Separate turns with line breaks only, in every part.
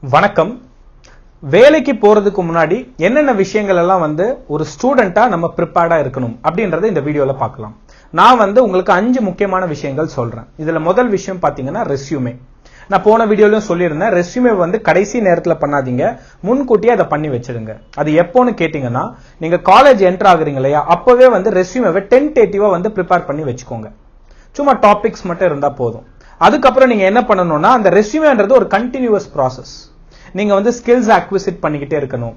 வணக்கம். வேலைக்கு போறதுக்கு முன்னாடி என்னென்ன விஷயங்கள் எல்லாம் ஒரு ஸ்டூடெண்டா நம்ம ப்ரிப்பேர்டா இருக்கணும் அப்படின்றத இந்த வீடியோல பார்க்கலாம். நான் உங்களுக்கு 5 முக்கியமான விஷயங்கள் சொல்றேன். இதுல முதல் விஷயம் பாத்தீங்கன்னா ரெஸ்யூமே. நான் போன வீடியோலயும் சொல்லியிருந்தேன், ரெஸ்யூமே கடைசி நேரத்துல பண்ணாதீங்க, முன்கூட்டியே அதை பண்ணி வச்சிடுங்க. அது எப்போன்னு கேட்டீங்கன்னா, நீங்க காலேஜ் என்டர் ஆகுறீங்க இல்லையா, அப்பவே ரெஸ்யூமேவை டென்டேட்டிவா ப்ரிப்பேர் பண்ணி வச்சுக்கோங்க. சும்மா டாபிக்ஸ் மட்டும் இருந்தா போதும். அதுக்கப்புறம் நீங்க என்ன பண்ணணும்னா, அந்த ரெஸ்யூமேன்றது ஒரு கண்டினியூஸ் ப்ராசஸ். நீங்க ஸ்கில்ஸ் அக்விசிட் பண்ணிக்கிட்டே இருக்கணும்,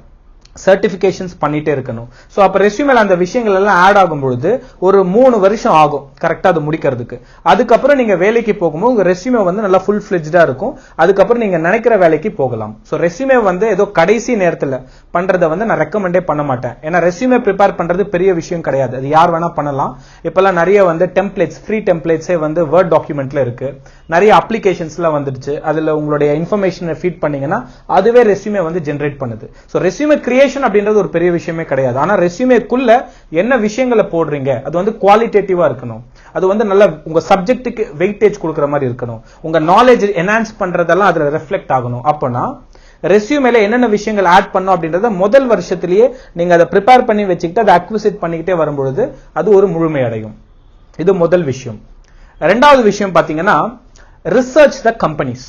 சர்டிபிகேஷன்ஸ் பண்ணிட்டே இருக்கணும். சோ அப்ப ரெஸ்யூமேல அந்த விஷயங்கள் எல்லாம் ஆட் ஆகும் பொழுது ஒரு 3 வருஷம் ஆகும் கரெக்டா அது முடிக்கிறதுக்கு. அதுக்கப்புறம் நீங்க வேலைக்கு போகும்போது உங்க ரெஸ்யூமே நல்லா ஃபுல் ஃபிளெஜ்டா இருக்கும். அதுக்கப்புறம் நீங்க நினைக்கிற வேலைக்கு போகலாம். சோ ரெஸ்யூமே ஏதோ கடைசி நேரத்துல பண்றத நான் ரெக்கமெண்டே பண்ண மாட்டேன். ஏன்னா ரெஸ்யூமே ப்ரிப்பேர் பண்றது பெரிய விஷயம் கிடையாது, அது யார் வேணா பண்ணலாம். இப்பெல்லாம் நிறைய டெம்ப்ளேட்ஸ், ஃப்ரீ டெம்ப்ளேட்ஸே வேர்ட் டாக்குமெண்ட்ல இருக்கு. நிறைய அப்ளிகேஷன்ஸ்லாம் வந்துடுச்சு. அதுல உங்களுடைய இன்ஃபர்மேஷனை ஃபீட் பண்ணீங்கன்னா அதுவே ரெஸ்யூமே ஜெனரேட் பண்ணுது. சோ ரெஸ்யூமே கிரியேஷன் அப்படின்றது ஒரு பெரிய விஷயமே கிடையாது. ஆனா ரெஸ்யூமேக்குள்ள என்ன விஷயங்களை போடுறீங்க அது குவாலிட்டேட்டிவா இருக்கணும். அது நல்ல உங்க சப்ஜெக்ட்டுக்கு வெயிட்டேஜ் கொடுக்கிற மாதிரி இருக்கணும். உங்க நாலேஜ் என்ஹான்ஸ் பண்றதெல்லாம் அதுல ரெஃப்ளெக்ட் ஆகணும். அப்பனா ரெஸ்யூமேல என்னென்ன விஷயங்கள் ஆட் பண்ணும் அப்படின்றத முதல் வருஷத்திலேயே நீங்க அதை ப்ரிப்பேர் பண்ணி வச்சுக்கிட்டு அதை அக்விசிட் பண்ணிக்கிட்டே வரும்பொழுது அது ஒரு முழுமை அடையும். இது முதல் விஷயம். ரெண்டாவது விஷயம் பாத்தீங்கன்னா, ரிசர்ச் த கம்பெனிஸ்.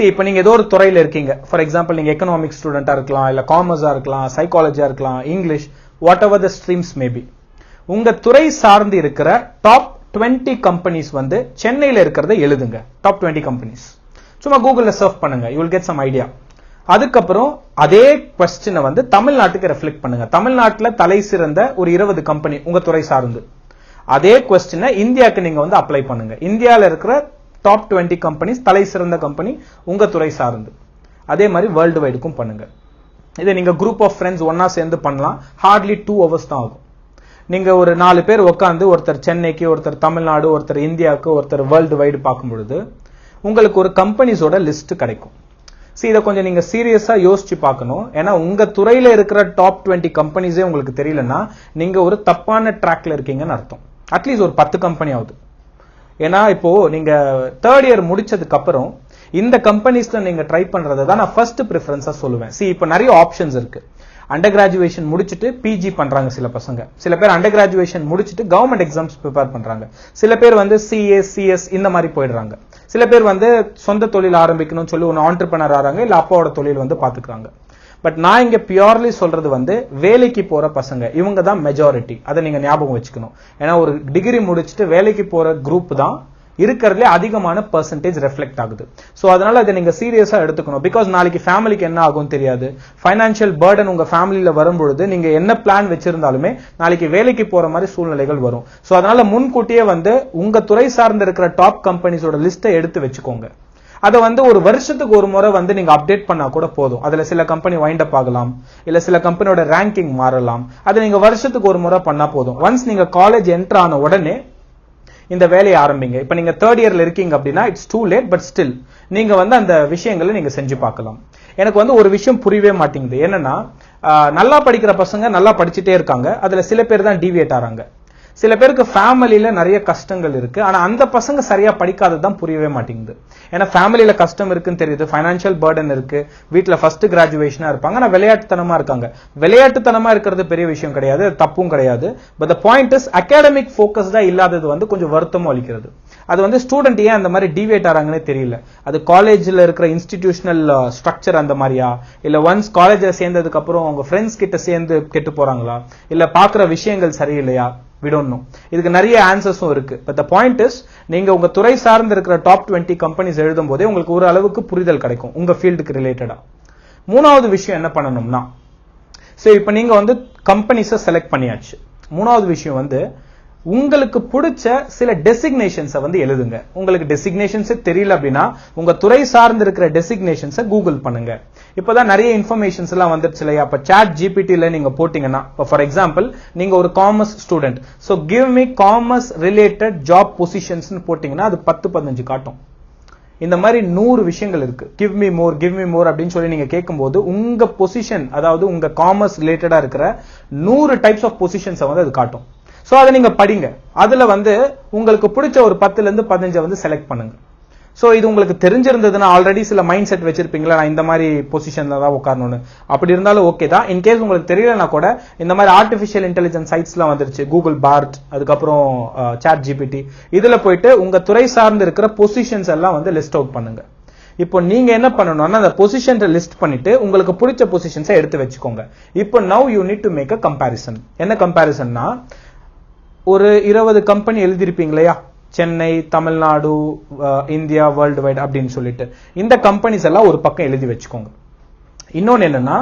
இப்ப நீங்க ஏதோ ஒரு துறையில இருக்கீங்க. ஃபார் எக்ஸாம்பிள், நீங்க எக்கனாமிக்ஸ் ஸ்டூடெண்டா இருக்கலாம், இல்ல காமர்ஸா இருக்கலாம், சைக்காலஜியா இருக்கலாம், English, what ever the streams maybe. உங்க துறை சார்ந்து இருக்கிற டாப் 20 கம்பெனிஸ் சென்னையில இருக்கிறத எழுதுங்க. டாப் 20 கம்பெனிஸ் சும்மா கூகுள்ல சர்ச் பண்ணுங்க, you will get some idea. அதுக்கப்புறம் அதே கொஸ்டினை தமிழ்நாட்டுக்கு ரெஃப்ளெக்ட் பண்ணுங்க. தமிழ்நாட்டுல தலை சிறந்த ஒரு 20 கம்பெனி உங்க துறை சார்ந்து. அதே கொஸ்டினை இந்தியாவுக்கு நீங்க அப்ளை பண்ணுங்க. இந்தியால இருக்கிற டாப் 20 கம்பெனிஸ், தலை சிறந்த கம்பெனி உங்க துறை சார்ந்து. அதே மாதிரி வேர்ல்டு வைடுக்கும் பண்ணுங்க. இதை நீங்க குரூப் ஆஃப் ஃப்ரெண்ட்ஸ் ஒன்னா சேர்ந்து பண்ணலாம். ஹார்ட்லி 2 hours தான் ஆகும். நீங்க ஒரு 4 பேர் உட்காந்து, ஒருத்தர் சென்னைக்கு, ஒருத்தர் தமிழ்நாடு, ஒருத்தர் இந்தியாவுக்கு, ஒருத்தர் வேர்ல்டு வைடு பார்க்கும் பொழுது உங்களுக்கு ஒரு கம்பெனிஸோட லிஸ்ட் கிடைக்கும். இதை கொஞ்சம் நீங்க சீரியஸா யோசிச்சு பார்க்கணும். ஏன்னா உங்க துறையில இருக்கிற டாப் 20 கம்பெனிஸே உங்களுக்கு தெரியலன்னா நீங்க ஒரு தப்பான ட்ராக்ல இருக்கீங்கன்னு அர்த்தம். அட்லீஸ்ட் ஒரு 10 கம்பெனி ஆகுது. ஏன்னா இப்போ நீங்க 3rd இயர் முடிச்சதுக்கு அப்புறம் இந்த கம்பெனிஸ்ல நீங்க ட்ரை பண்றதை தான் நான் ஃபர்ஸ்ட் ப்ரிஃபரன்ஸா சொல்லுவேன். இப்போ நிறைய ஆப்ஷன்ஸ் இருக்கு. அண்டர் கிராஜுவேஷன் முடிச்சுட்டு பிஜி பண்றாங்க சில பசங்க. சில பேர் அண்டர் கிராஜுவேஷன் முடிச்சுட்டு கவர்மெண்ட் எக்ஸாம்ஸ் ப்ரிப்பேர் பண்றாங்க. சில பேர் சிஏ, சிஎஸ் இந்த மாதிரி போயிடுறாங்க. சில பேர் சொந்த தொழில் ஆரம்பிக்கணும்னு சொல்லி ஒரு ஆண்டர்பிரனர் ஆறாங்க, இல்ல அப்பாவோட தொழில் பாத்துக்கிறாங்க. பட் நான் இங்க பியூர்லி சொல்றது வேலைக்கு போற பசங்க, இவங்க தான் மெஜாரிட்டி. அதை நீங்க ஞாபகம் வச்சுக்கணும். ஏன்னா ஒரு டிகிரி முடிச்சுட்டு வேலைக்கு போற குரூப் தான் இருக்கிறதுல அதிகமான பெர்சன்டேஜ் ரெஃப்ளெக்ட் ஆகுது. சோ அதனால அதை நீங்க சீரியஸா எடுத்துக்கணும். பிகாஸ் நாளைக்கு ஃபேமிலிக்கு என்ன ஆகும் தெரியாது. ஃபைனான்சியல் பர்டன் உங்க ஃபேமிலியில வரும்பொழுது நீங்க என்ன பிளான் வச்சிருந்தாலுமே நாளைக்கு வேலைக்கு போற மாதிரி சூழ்நிலைகள் வரும். சோ அதனால முன்கூட்டியே உங்க துறை சார்ந்து இருக்கிற டாப் கம்பெனிஸோட லிஸ்ட்டை எடுத்து வச்சுக்கோங்க. அதை ஒரு வருஷத்துக்கு ஒரு முறை நீங்க அப்டேட் பண்ணா கூட போதும். அதுல சில கம்பெனி வைண்ட் அப் ஆகலாம், இல்ல சில கம்பெனியோட ரேங்கிங் மாறலாம். அதை நீங்க வருஷத்துக்கு ஒரு முறை பண்ணா போதும். ஒன்ஸ் நீங்க காலேஜ் என்டர் ஆன உடனே இந்த வேலையை ஆரம்பிங்க. இப்ப நீங்க 3rd இயர்ல இருக்கீங்க அப்படின்னா it's too late, but still நீங்க அந்த விஷயங்களை நீங்க செஞ்சு பார்க்கலாம். எனக்கு ஒரு விஷயம் புரியவே மாட்டேங்குது. என்னன்னா, நல்லா படிக்கிற பசங்க நல்லா படிச்சுட்டே இருக்காங்க, அதுல சில பேர் தான் டீவியேட் ஆறாங்க. சில பேருக்கு ஃபேமிலியில நிறைய கஷ்டங்கள் இருக்கு, ஆனா அந்த பசங்க சரியா படிக்காததான் புரியவே மாட்டேங்குது. ஏன்னா ஃபேமிலியில கஷ்டம் இருக்குன்னு தெரியுது, ஃபைனான்சியல் பர்டன் இருக்கு, வீட்டுல ஃபர்ஸ்ட் கிராஜுவேஷனா இருப்பாங்க, ஆனா விளையாட்டுத்தனமா இருக்காங்க. விளையாட்டுத்தனமா இருக்கிறது பெரிய விஷயம் கிடையாது, தப்பும் கிடையாது. But the point is, academic போக்கஸ்டா இல்லாதது கொஞ்சம் வருத்தமும் அளிக்கிறது. அது ஸ்டூடெண்ட் ஏன் அந்த மாதிரி டீவியேட் ஆறாங்கன்னே தெரியல. அது காலேஜ்ல இருக்கிற இன்ஸ்டிடியூஷனல் ஸ்ட்ரக்சர் அந்த மாதிரியா, இல்ல ஒன்ஸ் காலேஜ்ல சேர்ந்ததுக்கு அப்புறம் அவங்க ஃப்ரெண்ட்ஸ் கிட்ட சேர்ந்து கெட்டு போறாங்களா, இல்ல பாக்குற விஷயங்கள் சரியில்லையா, we don't know. இதுக்கு நிறைய ஆன்சர்ஸும் இருக்கு. பட் த பாயிண்ட் இஸ், நீங்க உங்க துறை சார்ந்து இருக்கிற டாப் 20 கம்பெனிஸ் எழுதும் போதே உங்களுக்கு ஒரு அளவுக்கு புரிதல் கிடைக்கும் உங்க ஃபீல்டுக்கு ரிலேட்டடா. மூணாவது விஷயம் என்ன பண்ணணும்னா, இப்ப நீங்க கம்பெனிஸை செலக்ட் பண்ணியாச்சு. மூணாவது விஷயம் உங்களுக்கு பிடிச்ச சில டெசிக்னேஷன்ஸை எழுதுங்க. உங்களுக்கு டெசிக்னேஷன்ஸே தெரியல அப்படின்னா உங்க துறை சார்ந்து இருக்கிற டெசிக்னேஷன்ஸை கூகுள் பண்ணுங்க. இப்பதான் நிறைய இன்ஃபர்மேஷன்ஸ் எல்லாம் வந்துருச்சு இல்லையா. அப்ப சாட் ஜிபிடில நீங்க போட்டீங்கன்னா, ஃபார் எக்ஸாம்பிள் நீங்க ஒரு commerce student, so give me commerce related job positions போட்டீங்கன்னா அது 10-15 காட்டும். இந்த மாதிரி 100 விஷயங்கள் இருக்கு. கிவ் மீ மோர் அப்படின்னு சொல்லி நீங்க கேட்கும்போது உங்க பொசிஷன், அதாவது உங்க காமர்ஸ் ரிலேட்டடா இருக்கிற 100 டைப்ஸ் ஆஃப் பொசிஷன்ஸ் அது காட்டும். சோ அதை நீங்க படிங்க. அதுல உங்களுக்கு பிடிச்ச ஒரு 10 to 15 செலக்ட் பண்ணுங்க. சோ இது உங்களுக்கு தெரிஞ்சிருந்ததுன்னா ஆல்ரெடி சில மைண்ட் செட் வச்சிருப்பீங்களா, நான் இந்த மாதிரி பொசிஷன்ல தான் உட்காரணும்னு. அப்படி இருந்தாலும் ஓகே தான். இன் கேஸ் உங்களுக்கு தெரியலனா கூட இந்த மாதிரி ஆர்டிஃபிஷியல் இன்டெலிஜென்ஸ் சைட்ஸ்லாம் வந்துருச்சு, கூகுள் பார்ட், அதுக்கப்புறம் சாட் ஜிபிடி, இதுல போயிட்டு உங்க துறை சார்ந்து இருக்கிற பொசிஷன்ஸ் எல்லாம் வந்து லிஸ்ட் அவுட் பண்ணுங்க. இப்போ நீங்க என்ன பண்ணணும்னா அந்த பொசிஷன் லிஸ்ட் பண்ணிட்டு உங்களுக்கு பிடிச்ச பொசிஷன்ஸை எடுத்து வச்சுக்கோங்க. இப்போ now you need to make a comparison. என்ன கம்பேரிசன்னா, ஒரு 20 கம்பெனி எழுதிருப்பீங்க இல்லையா, Chennai, Tamil Nadu, India, world wide அப்படின்னு சொல்லிட்டு. இந்த கம்பெனிஸ் எல்லாம் ஒரு பக்கம் எழுதி வச்சுக்கோங்க. இன்னொன்னு என்னன்னா,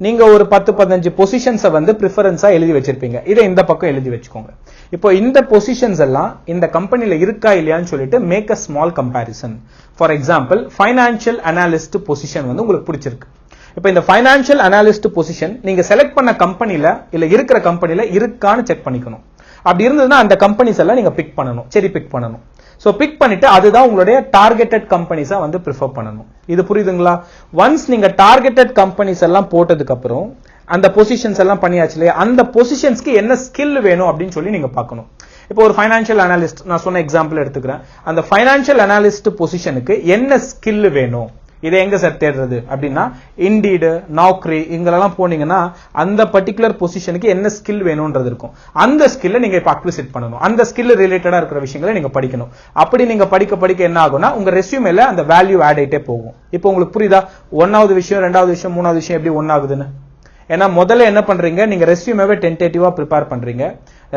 நீங்க ஒரு 10-15 பொசிஷன்ஸை வந்து பிரிஃபரன்ஸா எழுதி வச்சிருப்பீங்க, இதை இந்த பக்கம் எழுதி வச்சுக்கோங்க. இப்போ இந்த பொசிஷன்ஸ் எல்லாம் இந்த கம்பெனில இருக்கா இல்லையான்னு சொல்லிட்டு make a small comparison. For example, financial analyst position வந்து உங்களுக்கு பிடிச்சிருக்கு. இப்போ இந்த ஃபைனான்சியல் அனாலிஸ்ட் பொசிஷன் நீங்க செலக்ட் பண்ண கம்பெனில இல்ல இருக்கிற கம்பெனில இருக்கான்னு செக் பண்ணிக்கணும். அப்படி இருந்ததுன்னா அந்த கம்பெனிஸ் எல்லாம் நீங்க பிக் பண்ணணும், சரி பிக் பண்ணணும். சோ பிக் பண்ணிட்டு அதுதான் உங்களுடைய டார்கெட்டட் கம்பெனிஸா வந்து ப்ரிஃபர் பண்ணணும். இது புரியுதுங்களா? ஒன்ஸ் நீங்க டார்கெட்டட் கம்பெனிஸ் எல்லாம் போட்டதுக்கு அப்புறம் அந்த பொசிஷன்ஸ் எல்லாம் பண்ணியாச்சு இல்லையா, அந்த பொசிஷன்ஸ்க்கு என்ன ஸ்கில் வேணும் அப்படின்னு சொல்லி நீங்க பார்க்கணும். இப்போ ஒரு ஃபைனான்சியல் அனாலிஸ்ட், நான் சொன்ன எக்ஸாம்பிள் எடுத்துக்கிறேன். அந்த ஃபைனான்சியல் அனாலிஸ்ட் பொசிஷனுக்கு என்ன ஸ்கில் வேணும், இதை எங்க சார் தேடுறது அப்படின்னா, இண்டீடு, நாக்ரி இங்கெல்லாம் போனீங்கன்னா அந்த பர்டிகுலர் பொசிஷனுக்கு என்ன ஸ்கில் வேணும்ன்றது இருக்கும். அந்த ஸ்கில்லை நீங்க இப்ப அக்விசிட் பண்ணணும். அந்த ஸ்கில் ரிலேட்டடா இருக்கிற விஷயங்களை நீங்க படிக்கணும். அப்படி நீங்க படிக்க என்ன ஆகும்னா, உங்க ரெஸ்யூமேல அந்த வேல்யூ ஆட் ஆயிட்டே போகும். இப்போ உங்களுக்கு புரியுதா, 1வது விஷயம், 2வது விஷயம், 3வது விஷயம் எப்படி ஒன்னாகுதுன்னு? ஏன்னா முதல்ல என்ன பண்றீங்க, நீங்க ரெஸ்யூமேவை டென்டேட்டிவா ப்ரிப்பேர் பண்றீங்க.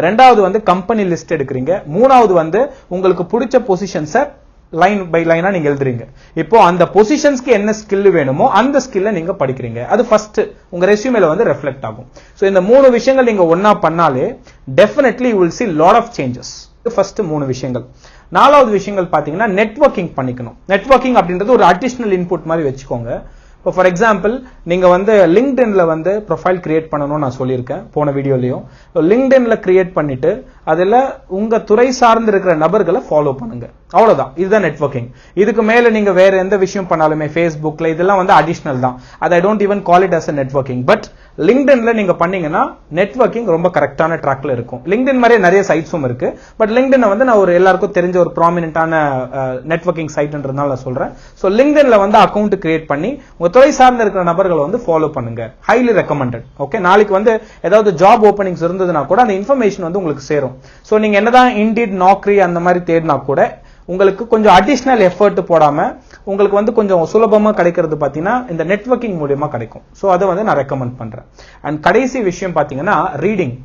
2வது வந்து கம்பெனி லிஸ்ட் எடுக்கிறீங்க. 3வது வந்து உங்களுக்கு பிடிச்ச பொசிஷன்ஸை லைன் பை லைனா நீங்க எழுதுறீங்க. இப்போ அந்த பொசிஷன்ஸ்க்கு என்ன ஸ்கில் வேணுமோ அந்த ஸ்கில்லை நீங்க படிக்கிறீங்க. அது ஃபர்ஸ்ட் உங்க ரெஸ்யூமேல வந்து ரெஃப்ளெக்ட் ஆகும். சோ இந்த 3 விஷயங்கள் நீங்க ஒண்ணா பண்ணாலே definitely you will see lot of changes. First 3 விஷயங்கள். 4வது விஷயங்கள் பாத்தீங்கன்னா நெட்வொர்க்கிங் பண்ணிக்கணும். நெட்வொர்க்கிங் அப்படின்றது ஒரு அடிஷனல் இன்புட் மாதிரி வச்சுக்கோங்க. இப்போ ஃபார் எக்ஸாம்பிள், நீங்க வந்து லிங்க்டின்ல வந்து ப்ரொஃபைல் கிரியேட் பண்ணணும்னு நான் சொல்லியிருக்கேன் போன வீடியோலயும். லிங்க்டின்ல கிரியேட் பண்ணிட்டு அதுல உங்க துறை சார்ந்து இருக்கிற நபர்களை ஃபாலோ பண்ணுங்க. அவ்வளவுதான், இதுதான் நெட்வொர்க்கிங். இதுக்கு மேல நீங்க வேற எந்த விஷயம் பண்ணாலுமே ஃபேஸ்புக்ல இதெல்லாம் வந்து அடிஷனல் தான். அது I don't even call it as a networking. But லிங்க்டின்ல நீங்க பண்ணீங்கன்னா நெட்வொர்க்கிங் ரொம்ப கரெக்டான ட்ராக்ல இருக்கும். லிங்க்டின் மாதிரியே நிறைய சைட்ஸும் இருக்கு. பட் லிங்க்டின் வந்து நான் ஒரு எல்லாருக்கும் தெரிஞ்ச ஒரு ப்ராமினென்ட்டான நெட்வொர்க்கிங் சைட்ன்றதுனால நான் சொல்றேன். சோ லிங்க்டின்ல வந்து அக்கௌண்ட் கிரியேட் பண்ணி உங்க துறை சார்ந்த இருக்கிற நபர்களை வந்து ஃபாலோ பண்ணுங்க. Highly recommended. ஓகே, நாளைக்கு வந்து ஏதாவது ஜாப் ஓப்பனிங்ஸ் இருந்ததுன்னா கூட அந்த இன்ஃபர்மேஷன் வந்து உங்களுக்கு சேரும். சோ நீங்க என்னதான் இண்டீட், நாக்ரி அந்த மாதிரி தேடினா கூட உங்களுக்கு கொஞ்சம் அடிஷனல் எஃபர்ட் போடாம உங்களுக்கு வந்து கொஞ்சம் சுலபமா கிடைக்கிறது பாத்தீங்கன்னா இந்த நெட்வொர்க்கிங் மூலமா கிடைக்கும். சோ அதை வந்து நான் ரெக்கமெண்ட் பண்றேன். அண்ட் கடைசி விஷயம் பாத்தீங்கன்னா ரீடிங்.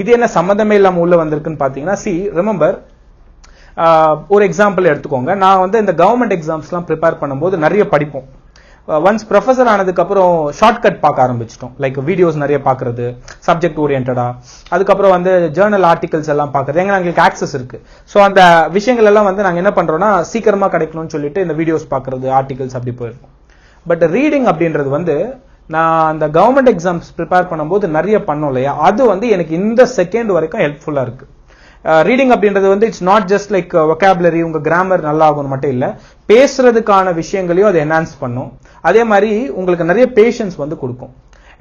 இது என்ன சம்பந்தமே இல்லாம உள்ள வந்திருக்குன்னு பாத்தீங்கன்னா, ரிமெம்பர், ஒரு எக்ஸாம்பிள் எடுத்துக்கோங்க. நான் வந்து இந்த கவர்மெண்ட் எக்ஸாம்ஸ்லாம் ப்ரிப்பேர் பண்ணும்போது நிறைய படிப்போம். ஒன்ஸ் ப்ரொஃபசர் ஆனதுக்கு அப்புறம் ஷார்ட்கட் பார்க்க ஆரம்பிச்சிட்டோம். லைக் வீடியோஸ் நிறைய பார்க்கறது, சப்ஜெக்ட் ஓரியன்டா, அதுக்கப்புறம் வந்து ஜேர்னல் ஆர்டிகல்ஸ் எல்லாம் பார்க்கறது. எங்க எங்களுக்கு ஆக்சஸ் இருக்கு. ஸோ அந்த விஷயங்கள் எல்லாம் வந்து நாங்க என்ன பண்றோம்னா சீக்கிரமா கிடைக்கணும்னு சொல்லிட்டு இந்த வீடியோஸ் பார்க்கறது, ஆர்டிகல்ஸ் அப்படி போயிருக்கோம். பட் ரீடிங் அப்படின்றது வந்து நான் அந்த கவர்மெண்ட் எக்ஸாம்ஸ் ப்ரிப்பேர் பண்ணும்போது நிறைய பண்ணோம் இல்லையா, அது வந்து எனக்கு இந்த செகண்ட் வரைக்கும் ஹெல்ப்ஃபுல்லா இருக்கு. ரீடிங் அப்படின்றது வந்து it's not just like vocabulary, உங்க கிராமர் நல்லா ஆகும் மட்டும் இல்ல, பேசுறதுக்கான விஷயங்களையும் அது என்ஹான்ஸ் பண்ணும். அதே மாதிரி உங்களுக்கு நிறைய பேஷன்ஸ் வந்து கொடுக்கும்.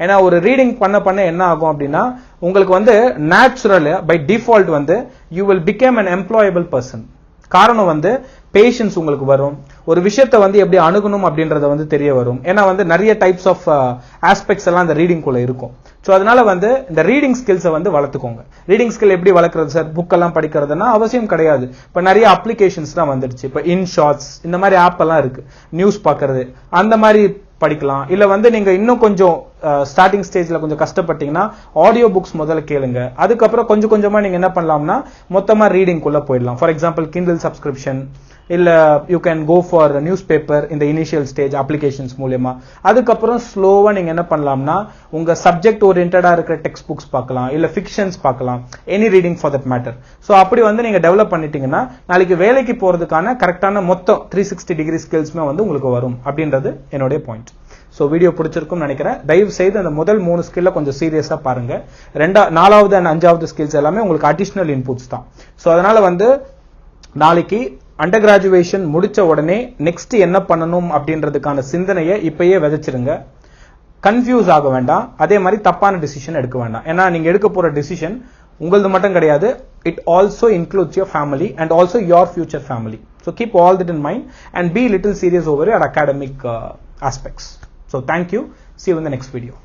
ஏன்னா ஒரு ரீடிங் பண்ண என்ன ஆகும் அப்படின்னா, உங்களுக்கு வந்து நேச்சுரல் பை டிஃபால்ட் வந்து you will become an employable person. காரணம் வந்து பேஷன்ஸ் உங்களுக்கு வரும். ஒரு விஷயத்தை வந்து எப்படி அணுகணும் அப்படின்றத வந்து தெரிய வரும். ஏன்னா வந்து நிறைய டைப்ஸ் ஆஃப் ஆஸ்பெக்ட்ஸ் எல்லாம் இந்த ரீடிங் குள்ள இருக்கும். சோ அதனால வந்து இந்த ரீடிங் ஸ்கில்ஸை வந்து வளர்த்துக்கோங்க. ரீடிங் ஸ்கில் எப்படி வளர்க்கறது சார், புக் எல்லாம் படிக்கிறதுனா அவசியம் கிடையாது. இப்ப நிறைய அப்ளிகேஷன்ஸ் தான் வந்துருச்சு. இப்ப இன்ஷார்ட்ஸ் இந்த மாதிரி ஆப் எல்லாம் இருக்கு. நியூஸ் பாக்குறது அந்த மாதிரி படிக்கலாம். இல்ல வந்து நீங்க இன்னும் கொஞ்சம் ஸ்டார்டிங் ஸ்டேஜ்ல கொஞ்சம் கஷ்டப்பட்டீங்கன்னா ஆடியோ புக்ஸ் முதல்ல கேளுங்க. அதுக்கப்புறம் கொஞ்சம் கொஞ்சமா நீங்க என்ன பண்ணலாம்னா மொத்தமா ரீடிங் குள்ள போயிடலாம். ஃபார் எக்ஸாம்பிள் கிண்டல் சப்ஸ்கிரிப்ஷன், இல்ல you can go for newspaper இந்த இனிஷியல் ஸ்டேஜ் அப்ளிகேஷன்ஸ் மூலமா. அதுக்கப்புறம் ஸ்லோவா நீங்க என்ன பண்ணலாம்னா உங்க சப்ஜெக்ட் ஓரியன்டா இருக்கிற டெக்ஸ்ட் புக்ஸ் பார்க்கலாம், இல்ல ஃபிக்ஷன்ஸ் பார்க்கலாம், any reading for that matter. So அப்படி வந்து நீங்க டெவலப் பண்ணிட்டீங்கன்னா நாளைக்கு வேலைக்கு போறதுக்கான கரெக்டான மொத்தம் 360 டிகிரி ஸ்கில்ஸ்மே வந்து உங்களுக்கு வரும் அப்படின்றது என்னுடைய பாயிண்ட். சோ வீடியோ பிடிச்சிருக்கும் நினைக்கிறேன். தயவு செய்து அந்த முதல் 3 ஸ்கில்ல கொஞ்சம் சீரியஸா பாருங்க. 4வது and 5வது ஸ்கில்ஸ் எல்லாமே உங்களுக்கு அடிஷனல் இன்புட்ஸ் தான். சோ அதனால வந்து நாளைக்கு அண்டர் கிராஜுவேஷன் முடிச்ச உடனே நெக்ஸ்ட் என்ன பண்ணணும் அப்படின்றதுக்கான சிந்தனையை இப்பயே விதைச்சிருங்க. கன்ஃபியூஸ் ஆக வேண்டாம். அதே மாதிரி தப்பான டிசிஷன் எடுக்க வேண்டாம். ஏன்னா நீங்க எடுக்க போற டிசிஷன் உங்களது மட்டும் கிடையாது. It also includes your family and also your future family. So keep all that in mind and be little serious over your academic aspects. So thank you. See you in the next video.